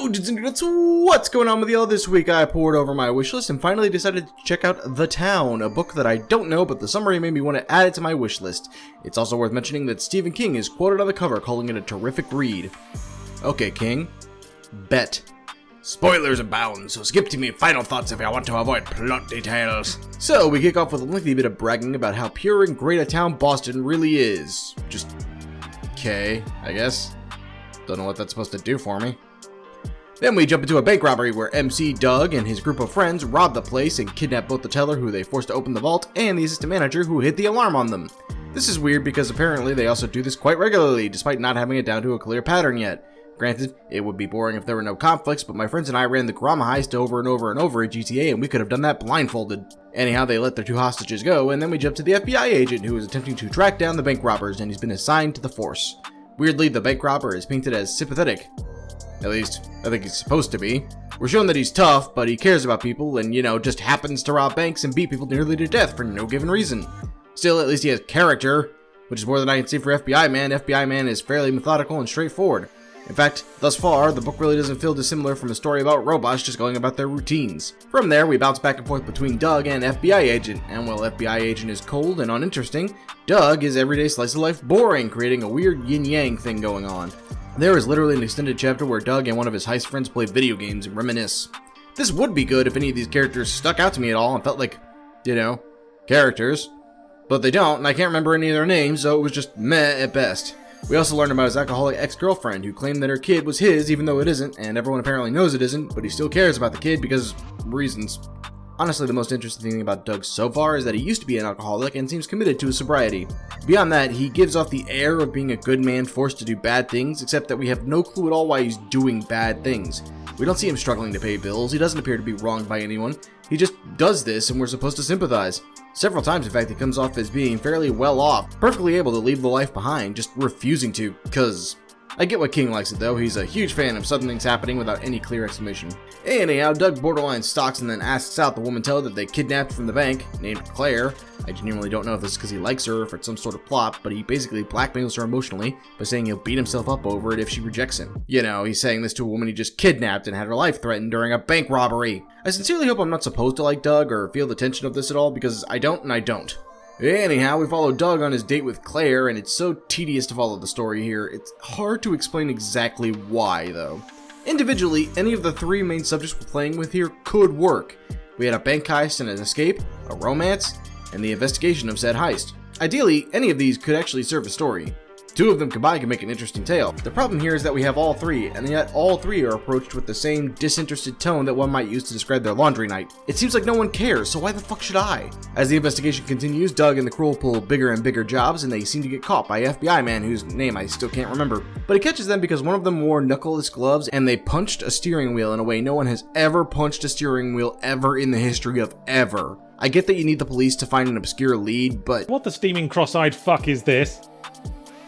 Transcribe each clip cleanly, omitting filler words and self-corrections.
Yo, dudes and dudettes, what's going on with y'all? This week I poured over my wishlist and finally decided to check out The Town, a book that I don't know, but the summary made me want to add it to my wishlist. It's also worth mentioning that Stephen King is quoted on the cover calling it a terrific read. Okay, King. Bet. Spoilers abound, so skip to me final thoughts if you want to avoid plot details. So, we kick off with a lengthy bit of bragging about how pure and great a town Boston really is. Just... okay, I guess. Don't know what that's supposed to do for me. Then we jump into a bank robbery where MC Doug and his group of friends rob the place and kidnap both the teller who they forced to open the vault and the assistant manager who hit the alarm on them. This is weird because apparently they also do this quite regularly despite not having it down to a clear pattern yet. Granted, it would be boring if there were no conflicts, but my friends and I ran the Kurama heist over and over and over at GTA and we could have done that blindfolded. Anyhow, they let their two hostages go and then we jump to the FBI agent who is attempting to track down the bank robbers and he's been assigned to the force. Weirdly, the bank robber is painted as sympathetic. At least, I think he's supposed to be. We're shown that he's tough, but he cares about people and, just happens to rob banks and beat people nearly to death for no given reason. Still, at least he has character, which is more than I can say for FBI Man. FBI Man is fairly methodical and straightforward. In fact, thus far, the book really doesn't feel dissimilar from a story about robots just going about their routines. From there, we bounce back and forth between Doug and FBI Agent, and while FBI Agent is cold and uninteresting, Doug is everyday slice of life boring, creating a weird yin-yang thing going on. There is literally an extended chapter where Doug and one of his heist friends play video games and reminisce. This would be good if any of these characters stuck out to me at all and felt like, characters. But they don't, and I can't remember any of their names, so it was just meh at best. We also learned about his alcoholic ex-girlfriend who claimed that her kid was his even though it isn't, and everyone apparently knows it isn't, but he still cares about the kid because reasons. Honestly, the most interesting thing about Doug so far is that he used to be an alcoholic and seems committed to his sobriety. Beyond that, he gives off the air of being a good man forced to do bad things, except that we have no clue at all why he's doing bad things. We don't see him struggling to pay bills, he doesn't appear to be wronged by anyone, he just does this and we're supposed to sympathize. Several times, in fact, he comes off as being fairly well off, perfectly able to leave the life behind, just refusing to, cause... I get why King likes it though, he's a huge fan of sudden things happening without any clear explanation. Anyhow, Doug borderline stalks and then asks out the woman teller that they kidnapped from the bank, named Claire. I genuinely don't know if this is because he likes her or if it's some sort of plot, but he basically blackmails her emotionally by saying he'll beat himself up over it if she rejects him. He's saying this to a woman he just kidnapped and had her life threatened during a bank robbery. I sincerely hope I'm not supposed to like Doug or feel the tension of this at all because I don't and I don't. Anyhow, we follow Doug on his date with Claire, and it's so tedious to follow the story here, it's hard to explain exactly why, though. Individually, any of the three main subjects we're playing with here could work. We had a bank heist and an escape, a romance, and the investigation of said heist. Ideally, any of these could actually serve a story. Two of them combined can make an interesting tale. The problem here is that we have all three, and yet all three are approached with the same disinterested tone that one might use to describe their laundry night. It seems like no one cares, so why the fuck should I? As the investigation continues, Doug and the crew pull bigger and bigger jobs, and they seem to get caught by FBI Man whose name I still can't remember. But he catches them because one of them wore knuckleless gloves, and they punched a steering wheel in a way no one has ever punched a steering wheel ever in the history of ever. I get that you need the police to find an obscure lead, but... what the steaming cross-eyed fuck is this?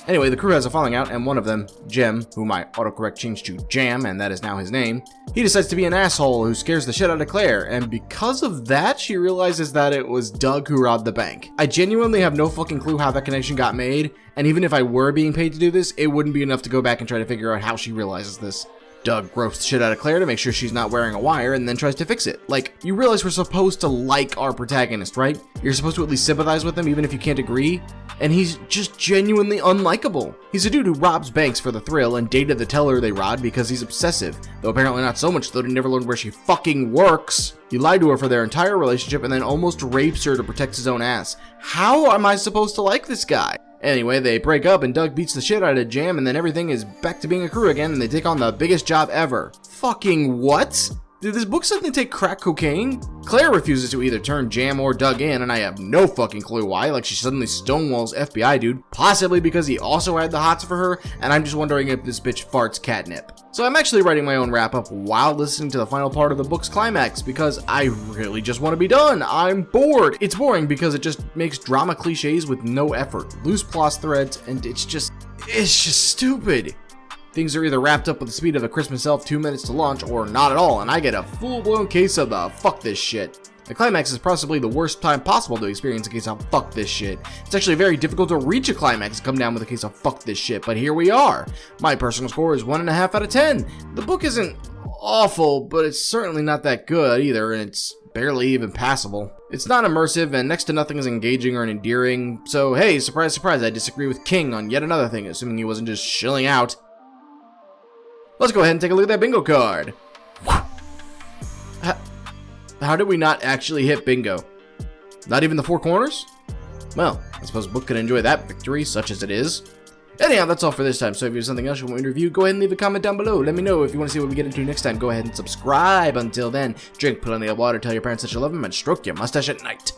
Anyway, the crew has a falling out, and one of them, Jem, whom I autocorrect changed to Jam, and that is now his name, he decides to be an asshole who scares the shit out of Claire, and because of that, she realizes that it was Doug who robbed the bank. I genuinely have no fucking clue how that connection got made, and even if I were being paid to do this, it wouldn't be enough to go back and try to figure out how she realizes this. Doug gropes the shit out of Claire to make sure she's not wearing a wire and then tries to fix it. Like, you realize we're supposed to like our protagonist, right? You're supposed to at least sympathize with him even if you can't agree. And he's just genuinely unlikable. He's a dude who robs banks for the thrill and dated the teller they robbed because he's obsessive. Though apparently not so much, though he never learned where she fucking works. He lied to her for their entire relationship and then almost rapes her to protect his own ass. How am I supposed to like this guy? Anyway, they break up and Doug beats the shit out of Jam and then everything is back to being a crew again and they take on the biggest job ever. Fucking what? Did this book suddenly take crack cocaine? Claire refuses to either turn Jam or Doug in, and I have no fucking clue why, like she suddenly stonewalls FBI dude, possibly because he also had the hots for her, and I'm just wondering if this bitch farts catnip. So I'm actually writing my own wrap-up while listening to the final part of the book's climax, because I really just want to be done. I'm bored. It's boring because it just makes drama cliches with no effort, loose plot threads, and it's just stupid. Things are either wrapped up with the speed of a Christmas elf 2 minutes to launch or not at all, and I get a full-blown case of the fuck this shit. The climax is possibly the worst time possible to experience a case of fuck this shit. It's actually very difficult to reach a climax and come down with a case of fuck this shit, but here we are. My personal score is 1.5 out of 10. The book isn't awful, but it's certainly not that good either, and it's barely even passable. It's not immersive, and next to nothing is engaging or endearing, so hey, surprise, surprise, I disagree with King on yet another thing, assuming he wasn't just shilling out. Let's go ahead and take a look at that bingo card. How did we not actually hit bingo? Not even the four corners? Well, I suppose Book can enjoy that victory, such as it is. Anyhow, that's all for this time, so if you have something else you want me to review, go ahead and leave a comment down below. Let me know if you want to see what we get into next time. Go ahead and subscribe. Until then, drink plenty of water, tell your parents that you love them, and stroke your mustache at night.